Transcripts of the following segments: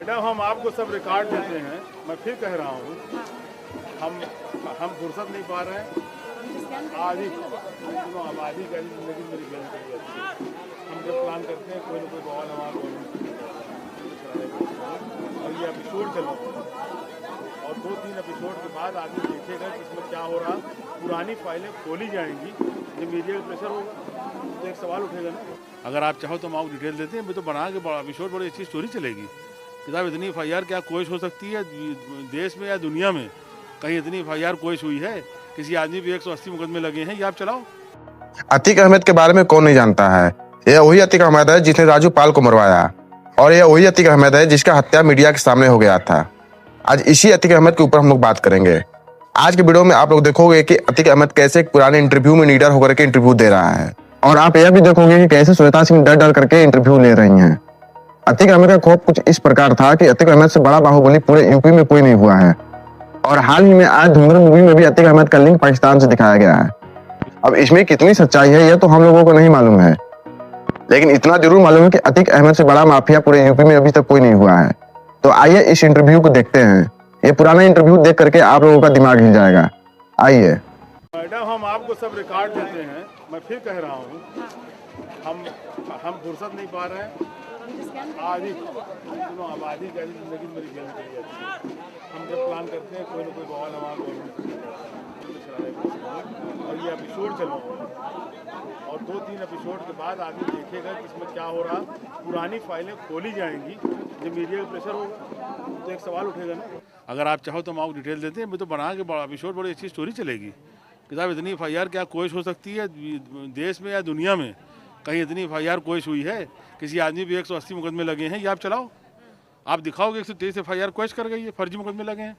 Madam हम आपको सब रिकॉर्ड देते हैं, मैं फिर कह रहा हूँ हम फुर्सत नहीं पा रहे हैं। आधी सुनो, अब आधी का जिंदगी मेरी गई है। हम जब प्लान करते हैं कोई ना कोई बवाल हमारा और ये एपिसोड चलो और 2-3 एपिसोड के बाद आदमी देखेगा कि इसमें क्या हो रहा। पुरानी फाइलें खोली जाएंगी, जब मीडिया का प्रेशर होगा तो एक सवाल उठेगा ना। अगर आप चाहो तो हम आपको डिटेल देते हैं, मैं तो बना के बड़ा एपिसोड बड़ी अच्छी स्टोरी चलेगी। किताब इतनी FIR क्या कोशिश हो सकती है देश में या दुनिया में? कहीं इतनी FIR कोशिश हुई है? किसी आदमी पे 180 मुकदमे लगे हैं, ये आप चलाओ। अतीक अहमद के बारे में कौन नहीं जानता है। यह वही अतीक अहमद है जिसने राजू पाल को मरवाया, और यह वही अतीक अहमद है जिसका हत्या मीडिया के सामने हो गया था। आज इसी अतीक अहमद के ऊपर हम लोग बात करेंगे। आज के वीडियो में आप लोग देखोगे कि अतीक अहमद कैसे एक पुराने इंटरव्यू में लीडर होकर के इंटरव्यू दे रहा है, और आप यह भी देखोगे कि कैसे श्वेता सिंह डर डर करके इंटरव्यू ले रही हैं। अतीक अहमद का खौफ कुछ इस प्रकार था कि अतीक अहमद से बड़ा बाहुबली पूरे यूपी में कोई नहीं हुआ है, और हाल ही में आज धुंधर मूवी में भी अतीक अहमद का लिंक पाकिस्तान से दिखाया गया है। अब इसमें कितनी सच्चाई है यह तो हम लोगों को नहीं मालूम है, लेकिन इतना जरूर मालूम है कि अतीक अहमद से बड़ा माफिया पूरे यूपी में अभी तक कोई नहीं हुआ है। तो आइए इस इंटरव्यू को देखते हैं। ये पुराना इंटरव्यू देख करके आप लोगों का दिमाग हिल जाएगा। आइए। मैडम हम आपको सब रिकॉर्ड देते हैं, मैं फिर कह रहा हूँ हम फुर्सत नहीं पा रहे हैं। आधी सुनो, अब आधी का जिंदगी मेरी गई है। हम जब प्लान करते हैं कोई ना कोई बवाल हमारा और ये एपिसोड चलो और 2-3 एपिसोड के बाद आदमी देखेगा कि इसमें क्या हो रहा। पुरानी फाइलें खोली जाएंगी, जब मीडिया का प्रेशर होगा तो एक सवाल उठेगा ना। अगर आप चाहो तो हम आपको डिटेल देते हैं, मैं तो बना के बड़ा एपिसोड बड़ी अच्छी स्टोरी चलेगी। किताब इतनी FIR क्या कोशिश हो सकती है देश में या दुनिया में? कहीं इतनी FIR कोशिश हुई है? किसी आदमी पे 180 मुकदमे लगे हैं, ये आप चलाओ। आप दिखाओगे 123 FIR कोशिश कर गई है, फर्जी मुकदमे लगे हैं।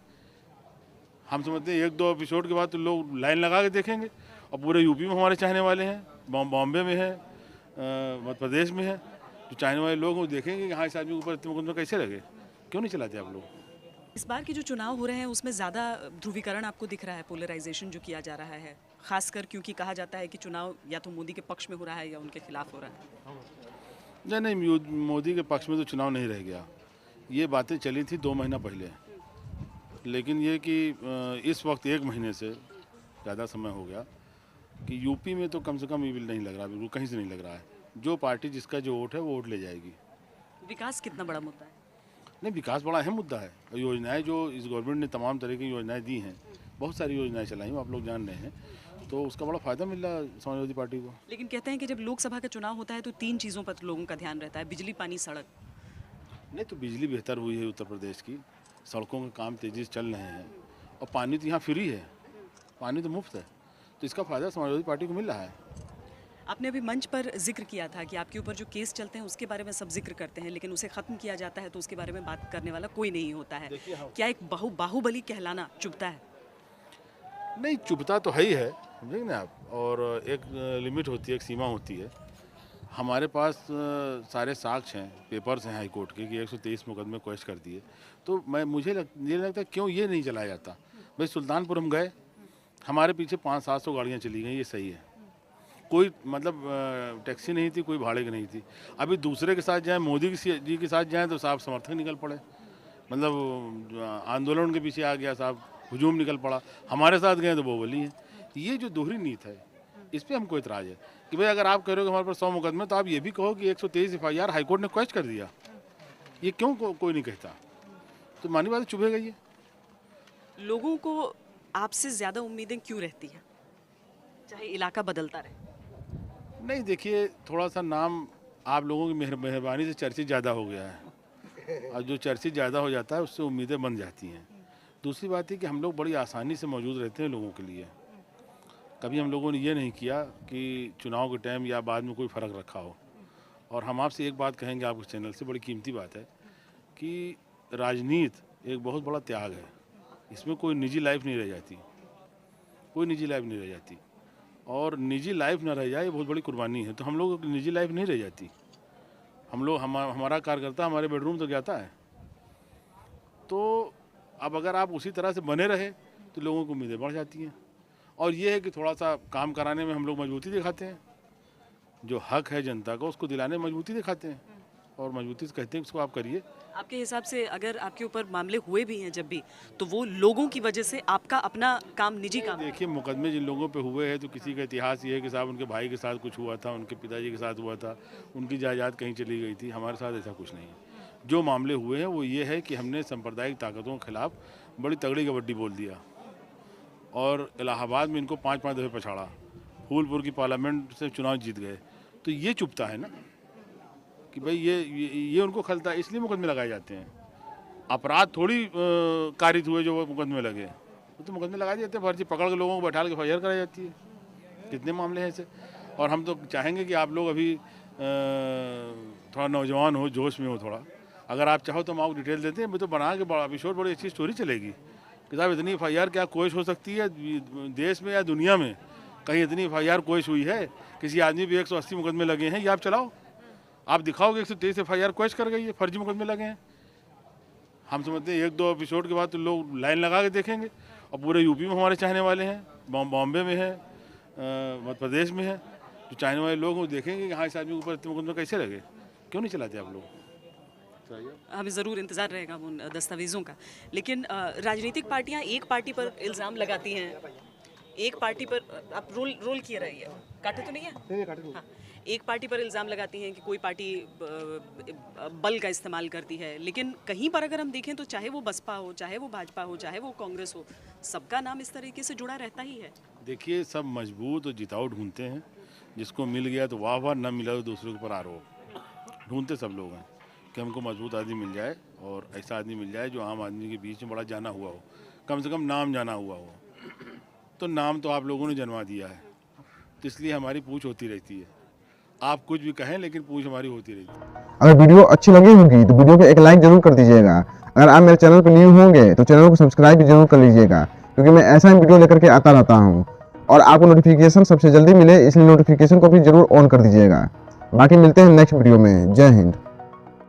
हम समझते हैं 1-2 एपिसोड के बाद तो लोग लाइन लगा के देखेंगे, और पूरे यूपी में हमारे चाहने वाले हैं, बॉम्बे में है, मध्य प्रदेश में है, जो चाहने वाले लोग वो देखेंगे कि हाँ इस आदमी के ऊपर इतने मुकदमे कैसे लगे। क्यों नहीं चलाते आप लोग? इस बार के जो चुनाव हो रहे हैं उसमें ज़्यादा ध्रुवीकरण आपको दिख रहा है, पोलराइजेशन जो किया जा रहा है, खासकर क्योंकि कहा जाता है कि चुनाव या तो मोदी के पक्ष में हो रहा है या उनके खिलाफ हो रहा है। नहीं, मोदी के पक्ष में तो चुनाव नहीं रह गया। ये बातें चली थी 2 महीना पहले, लेकिन ये कि इस वक्त 1 महीने से ज़्यादा समय हो गया कि यूपी में तो कम से कम ईविल नहीं लग रहा, बिल्कुल कहीं से नहीं लग रहा है। जो पार्टी जिसका जो वोट है वो वोट ले जाएगी। विकास कितना बड़ा मुद्दा है? नहीं, विकास बड़ा अहम मुद्दा है। योजनाएं जो इस गवर्नमेंट ने तमाम तरह की योजनाएं दी हैं, बहुत सारी योजनाएं चलाई हैं, आप लोग जान रहे हैं, तो उसका बड़ा फ़ायदा मिल रहा है समाजवादी पार्टी को। लेकिन कहते हैं कि जब लोकसभा का चुनाव होता है तो 3 चीज़ों पर लोगों का ध्यान रहता है, बिजली, पानी, सड़क। नहीं तो बिजली बेहतर हुई है उत्तर प्रदेश की, सड़कों के काम तेज़ी से चल रहे हैं, और पानी तो यहाँ फ्री है, पानी तो मुफ्त है, तो इसका फ़ायदा समाजवादी पार्टी को मिल रहा है। आपने अभी मंच पर जिक्र किया था कि आपके ऊपर जो केस चलते हैं उसके बारे में सब जिक्र करते हैं, लेकिन उसे ख़त्म किया जाता है तो उसके बारे में बात करने वाला कोई नहीं होता है। क्या एक बाहुबली कहलाना चुभता है? नहीं, चुभता तो है ही है, समझेंगे ना आप, और एक लिमिट होती है, एक सीमा होती है। हमारे पास सारे साक्ष्य हैं, पेपर्स हैं हाई कोर्ट के कि 123 मुकदमे कोशिश कर दिए, तो मुझे लगता है क्यों ये नहीं चलाया जाता। भाई सुल्तानपुर हम गए, हमारे पीछे 500-700 गाड़ियाँ चली गई, ये सही है, कोई मतलब टैक्सी नहीं थी, कोई भाड़े की नहीं थी। अभी दूसरे के साथ जाएँ, मोदी जी के साथ जाएँ तो साहब समर्थक निकल पड़े, मतलब आंदोलन के पीछे आ गया साहब, हुजूम निकल पड़ा। हमारे साथ गए तो बाहुबली है। ये जो दोहरी नीति है, इस पर हमको इतराज़ है कि भाई अगर आप कह रहे हो कि हमारे पास 100 मुकदमे, तो आप ये भी कहो कि 123 FIR हाईकोर्ट ने क्वेश्चन कर दिया। ये क्यों कोई नहीं कहता? तो मानी बात चुभेगा ये। लोगों को आपसे ज़्यादा उम्मीदें क्यों रहती हैं, चाहे इलाका बदलता रहे? नहीं, देखिए, थोड़ा सा नाम आप लोगों की मेहरबानी से चर्चित ज़्यादा हो गया है, और जो चर्चित ज़्यादा हो जाता है उससे उम्मीदें बन जाती हैं। दूसरी बात है कि हम लोग बड़ी आसानी से मौजूद रहते हैं लोगों के लिए। कभी हम लोगों ने ये नहीं किया कि चुनाव के टाइम या बाद में कोई फ़र्क रखा हो। और हम आपसे एक बात कहेंगे, आपके चैनल से बड़ी कीमती बात है कि राजनीति एक बहुत बड़ा त्याग है, इसमें कोई निजी लाइफ नहीं रह जाती, कोई निजी लाइफ नहीं रह जाती, और निजी लाइफ ना रह जाए ये बहुत बड़ी कुर्बानी है। तो हम लोग की निजी लाइफ नहीं रह जाती, हम लोग हमारा कार्यकर्ता हमारे बेडरूम तक जाता है। तो अब अगर आप उसी तरह से बने रहे तो लोगों की उम्मीदें बढ़ जाती हैं, और ये है कि थोड़ा सा काम कराने में हम लोग मजबूती दिखाते हैं, जो हक है जनता का उसको दिलाने में मजबूती दिखाते हैं। और मजबूती से कहते हैं इसको आप करिए। आपके हिसाब से अगर आपके ऊपर मामले हुए भी हैं जब भी, तो वो लोगों की वजह से आपका अपना काम, निजी काम? देखिए, मुकदमे जिन लोगों पे हुए हैं तो किसी का इतिहास ये है कि साहब उनके भाई के साथ कुछ हुआ था, उनके पिताजी के साथ हुआ था, उनकी जायदाद कहीं चली गई थी। हमारे साथ ऐसा कुछ नहीं है। जो मामले हुए हैं वो ये है कि हमने सांप्रदायिक ताकतों के खिलाफ बड़ी तगड़ी कबड्डी बोल दिया और इलाहाबाद में इनको 5-5 दफ़े पछाड़ा, फूलपुर की पार्लियामेंट से चुनाव जीत गए। तो ये चुभता है ना कि भाई ये उनको खलता है, इसलिए मुकदमे लगाए जाते हैं। अपराध थोड़ी कारित हुए जो वो मुकदमे लगे, वो तो मुकदमे लगाए जाते हैं, फर्जी पकड़ के लोगों को बैठा के FIR कराई जाती है। कितने मामले हैं ऐसे। और हम तो चाहेंगे कि आप लोग अभी थोड़ा नौजवान हो, जोश में हो थोड़ा, अगर आप चाहो तो हम आपको डिटेल देते हैं। मैं तो बना के बड़ा एपिसोड, बड़ी अच्छी स्टोरी चलेगी कि साहब इतनी FIR क्या कोशिश हो सकती है देश में या दुनिया में, कहीं इतनी FIR कोशिश हुई है? किसी आदमी पे 180 मुकदमे लगे हैं, ये आप चलाओ, आप दिखाओगे 123 FIR कोशिश कर गई है, फर्जी मुकदमे लगे हैं। हम समझते हैं 1-2 एपिसोड के बाद तो लोग लाइन लगा के देखेंगे। और पूरे यूपी में हमारे चाहने वाले हैं, बॉम्बे में है, मध्य प्रदेश में है, जो चाहने वाले लोग वो देखेंगे कि हाँ इस आदमी के ऊपर इतने मुकदमे कैसे लगे, क्यों नहीं चलाते आप लोग? हमें ज़रूर इंतज़ार रहेगा उन दस्तावेज़ों का। लेकिन राजनीतिक पार्टियां एक पार्टी पर इल्ज़ाम लगाती हैं, एक पार्टी पर आप रोल किए रही है, काटे तो नहीं है? हाँ, एक पार्टी पर इल्ज़ाम लगाती हैं कि कोई पार्टी बल का इस्तेमाल करती है, लेकिन कहीं पर अगर हम देखें तो चाहे वो बसपा हो, चाहे वो भाजपा हो, चाहे वो कांग्रेस हो, सबका नाम इस तरीके से जुड़ा रहता ही है। देखिए, सब मजबूत और जिताऊ ढूंढते हैं, जिसको मिल गया तो वाह वाह, न मिला तो दूसरे के ऊपर आरोप ढूंढते सब लोग हैं कि हमको मजबूत आदमी मिल जाए और ऐसा आदमी मिल जाए जो आम आदमी के बीच में बड़ा जाना हुआ हो, कम से कम नाम जाना हुआ हो। तो नाम तो आप लोगों ने जनवा दिया है, तो इसलिए हमारी पूछ होती रहती है। आप कुछ भी कहें लेकिन पूछ हमारी होती रहती है। अगर वीडियो अच्छी लगी होगी तो वीडियो को एक लाइक जरूर कर दीजिएगा। अगर आप मेरे चैनल पर न्यू होंगे तो चैनल को सब्सक्राइब भी जरूर कर लीजिएगा, क्योंकि मैं ऐसा ही वीडियो लेकर के आता रहता हूँ और आपको नोटिफिकेशन सबसे जल्दी मिले, इसलिए नोटिफिकेशन को भी जरूर ऑन कर दीजिएगा। बाकी मिलते हैं नेक्स्ट वीडियो में। जय हिंद।